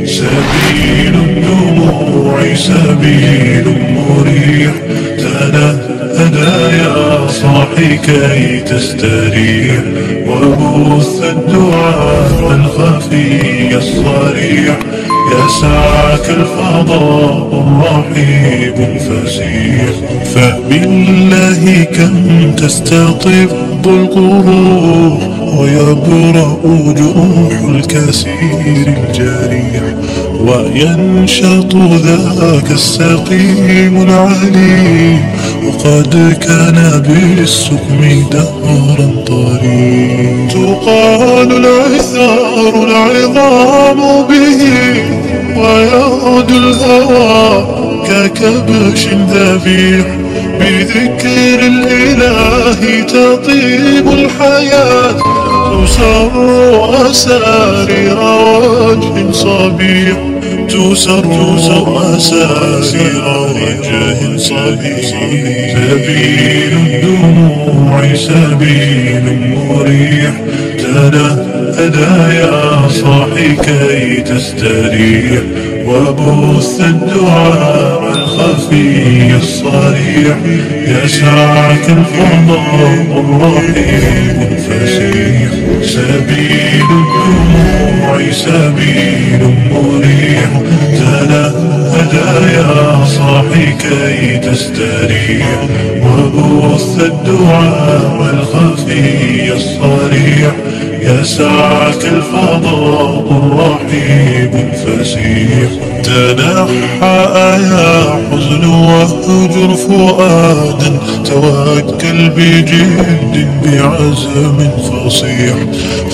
سبيل الدموع سبيل مريح، تنهدى يا صاحي كي تستريح، وبث الدعاء الخفي الصريح، يسعك الفضاء الرحيب الفسيح. فبالله كم تستطب القلوب، ويبرأ جروح الكثير الجريح، وينشط ذاك السقيم العليم، وقد كان بالسقم دهرا طريق. تقال العثار العظام به، ويغدو الهوى ككبش ذبيح، بذكر الإله تطيب الحياة، تسر أسارير وجه صبيح، تسر أسارير وجه صبيح. سبيل الدموع سبيل مريح، تنهدى يا صاحي كي تستريح، وبث الدعاء الخفي الصريح، يسعك الفضاء الرحيم الفسيح. سبيل الدموع سبيل مريح، تنهدى يا صاحي كي تستريح، وبث الدعاء الخفي الصريح، يسعك الفضاء الرحيب الفسيح. تنحى يا حزن واهجر فؤادا، توكل بجد بعزم فصيح،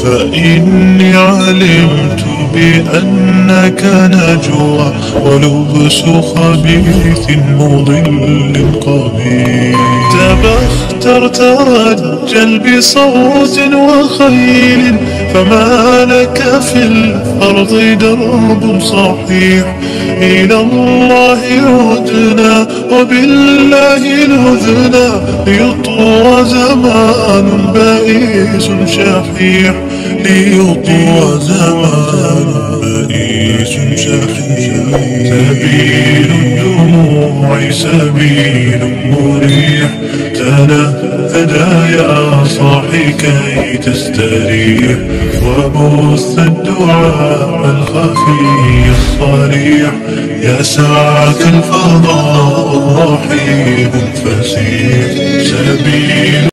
فإني علمت بأنك نجوى، ولبس خبيث مضل قبيح. تبختر ترجل بصوت وخيل، فما لك في الأرض درب صحيح. إلى الله عدنا وبالله نذنا، ليطوى زمان بائس شحيح، ليطوى زمان بائس شحيح. سبيل الدموع سبيل مريح، تنهدى يا صاحي كي تستريح، وبث الدعاء الخفي الصريح، يسعك الفضاء الرحيب الفسيح. سبيل